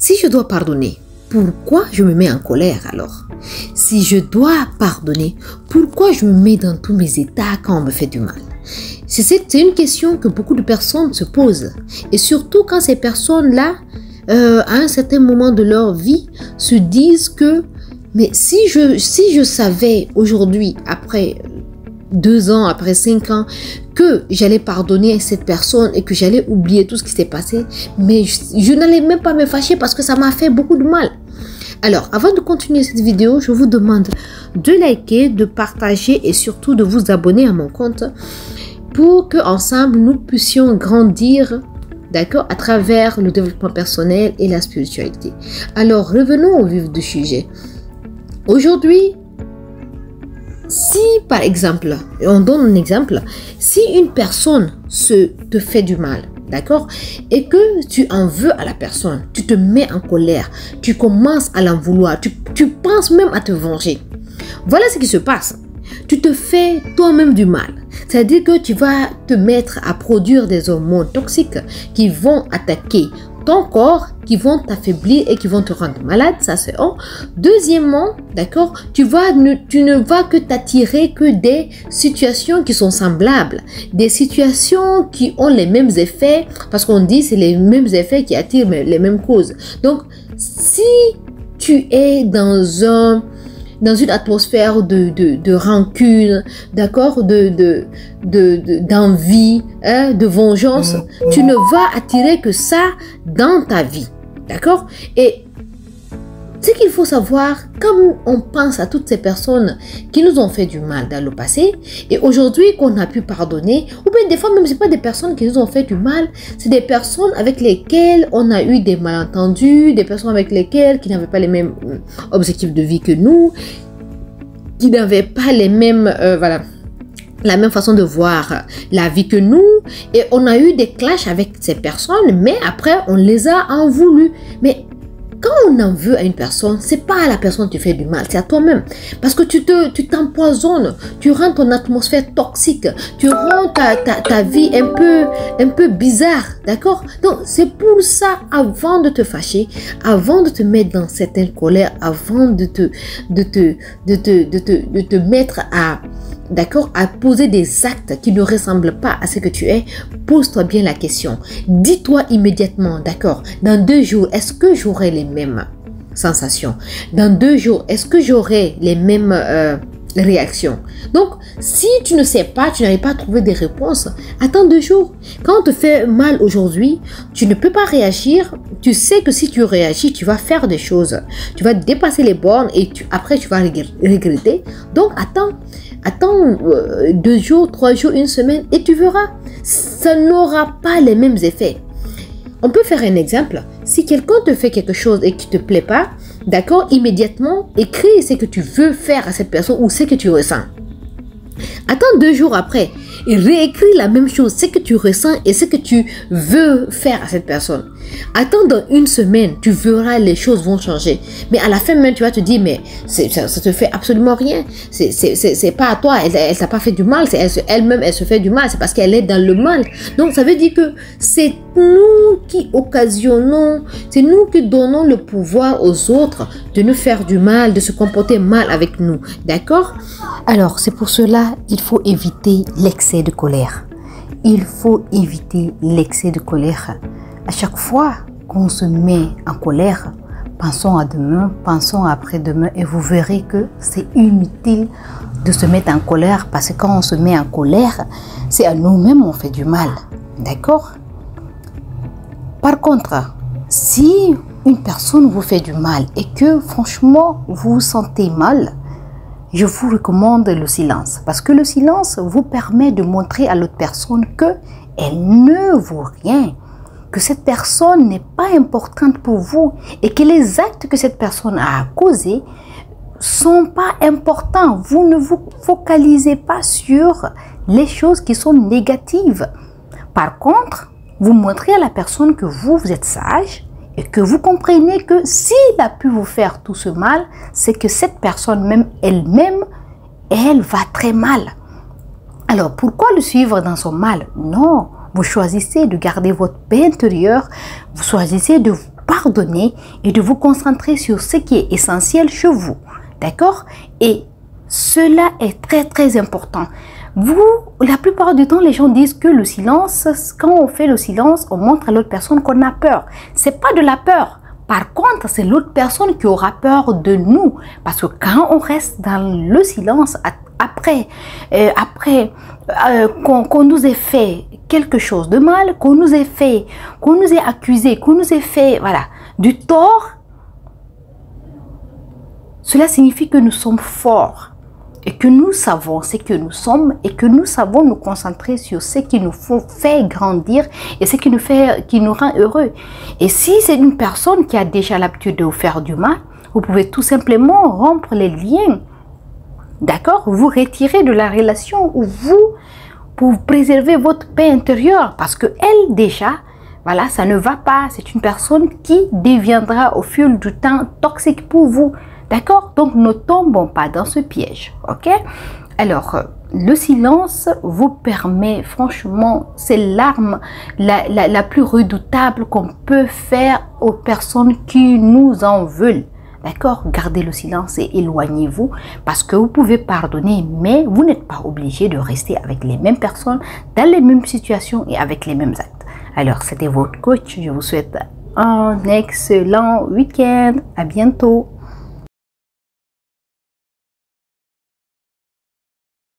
Si je dois pardonner, pourquoi je me mets en colère alors? Si je dois pardonner, pourquoi je me mets dans tous mes états quand on me fait du mal? C'est une question que beaucoup de personnes se posent. Et surtout quand ces personnes-là, à un certain moment de leur vie, se disent que, mais si je savais aujourd'hui, après 2 ans, après 5 ans, que j'allais pardonner à cette personne et que j'allais oublier tout ce qui s'est passé, mais je n'allais même pas me fâcher parce que ça m'a fait beaucoup de mal. Alors, avant de continuer cette vidéo, je vous demande de liker, de partager et surtout de vous abonner à mon compte pour que ensemble nous puissions grandir, d'accord, à travers le développement personnel et la spiritualité. Alors, revenons au vif du sujet. Aujourd'hui, si par exemple, on donne un exemple, si une personne te fait du mal, d'accord, et que tu en veux à la personne, tu te mets en colère, tu commences à l'en vouloir, tu penses même à te venger. Voilà ce qui se passe. Tu te fais toi-même du mal. C'est-à-dire que tu vas te mettre à produire des hormones toxiques qui vont attaquer ton corps, qui vont t'affaiblir et qui vont te rendre malade, ça c'est un. Deuxièmement, d'accord, tu ne vas que t'attirer que des situations qui sont semblables, des situations qui ont les mêmes effets, parce qu'on dit c'est les mêmes effets qui attirent les mêmes causes. Donc, si tu es dans une atmosphère de rancune, d'accord, d'envie, hein, de vengeance, tu ne vas attirer que ça dans ta vie, d'accord? Et ce qu'il faut savoir, comme on pense à toutes ces personnes qui nous ont fait du mal dans le passé, et aujourd'hui qu'on a pu pardonner, ou bien des fois même, ce n'est pas des personnes qui nous ont fait du mal, c'est des personnes avec lesquelles on a eu des malentendus, des personnes avec lesquelles qui n'avaient pas les mêmes objectifs de vie que nous, qui n'avaient pas les mêmes, la même façon de voir la vie que nous, et on a eu des clashs avec ces personnes, mais après on les a en voulu. Mais quand on en veut à une personne, c'est pas à la personne que tu fais du mal, c'est à toi-même. Parce que tu t'empoisonnes, tu rends ton atmosphère toxique, tu rends ta vie un peu bizarre, d'accord? Donc c'est pour ça, avant de te fâcher, avant de te mettre dans certaines colères, avant de te mettre à, d'accord, à poser des actes qui ne ressemblent pas à ce que tu es, pose-toi bien la question. Dis-toi immédiatement, d'accord, dans 2 jours, est-ce que j'aurai les mêmes sensations? Dans 2 jours, est-ce que j'aurai les mêmes réactions? Donc, si tu ne sais pas, tu n'arrives pas à trouver des réponses, attends 2 jours. Quand on te fait mal aujourd'hui, tu ne peux pas réagir. Tu sais que si tu réagis, tu vas faire des choses. Tu vas dépasser les bornes et après, tu vas regretter. Donc, attends 2 jours, 3 jours, 1 semaine et tu verras. Ça n'aura pas les mêmes effets. On peut faire un exemple. Si quelqu'un te fait quelque chose et qui ne te plaît pas, d'accord, immédiatement, écris ce que tu veux faire à cette personne ou ce que tu ressens. Attends 2 jours après et réécris la même chose, ce que tu ressens et ce que tu veux faire à cette personne. Attends dans 1 semaine, tu verras, les choses vont changer. Mais à la fin même, tu vas te dire, mais ça te fait absolument rien. C'est pas à toi, elle t'a pas fait du mal, elle-même elle se fait du mal, c'est parce qu'elle est dans le mal. Donc ça veut dire que c'est nous qui occasionnons, c'est nous qui donnons le pouvoir aux autres de nous faire du mal, de se comporter mal avec nous, d'accord? Alors c'est pour cela il faut éviter l'excès de colère. Il faut éviter l'excès de colère. À chaque fois qu'on se met en colère, pensons à demain, pensons à après-demain et vous verrez que c'est inutile de se mettre en colère parce que quand on se met en colère, c'est à nous-mêmes on fait du mal. D'accord? Par contre, si une personne vous fait du mal et que franchement vous vous sentez mal, je vous recommande le silence. Parce que le silence vous permet de montrer à l'autre personne qu'elle ne vaut rien. Que cette personne n'est pas importante pour vous. Et que les actes que cette personne a causés sont pas importants. Vous ne vous focalisez pas sur les choses qui sont négatives. Par contre, vous montrez à la personne que vous êtes sage. Et que vous comprenez que s'il a pu vous faire tout ce mal, c'est que cette personne même elle-même, elle va très mal. Alors pourquoi le suivre dans son mal? Non, vous choisissez de garder votre paix intérieure, vous choisissez de vous pardonner. pardonner et de vous concentrer sur ce qui est essentiel chez vous. D'accord? Et cela est très très important. La plupart du temps, les gens disent que le silence, quand on fait le silence, on montre à l'autre personne qu'on a peur. C'est pas de la peur. Par contre, c'est l'autre personne qui aura peur de nous. Parce que quand on reste dans le silence, après qu'on nous ait fait quelque chose de mal, qu'on nous ait accusé, qu'on nous ait fait, voilà, du tort, cela signifie que nous sommes forts et que nous savons ce que nous sommes et que nous savons nous concentrer sur ce qui nous fait grandir et ce qui nous rend heureux. Et si c'est une personne qui a déjà l'habitude de vous faire du mal, vous pouvez tout simplement rompre les liens. D'accord? Vous retirer de la relation ou pour préserver votre paix intérieure parce que elle déjà, voilà, ça ne va pas. C'est une personne qui deviendra au fil du temps toxique pour vous. D'accord? Donc, ne tombons pas dans ce piège. Ok? Alors, le silence vous permet, franchement, c'est l'arme la plus redoutable qu'on peut faire aux personnes qui nous en veulent. D'accord? Gardez le silence et éloignez-vous parce que vous pouvez pardonner, mais vous n'êtes pas obligé de rester avec les mêmes personnes, dans les mêmes situations et avec les mêmes actes. Alors, c'était votre coach. Je vous souhaite un excellent week-end. À bientôt.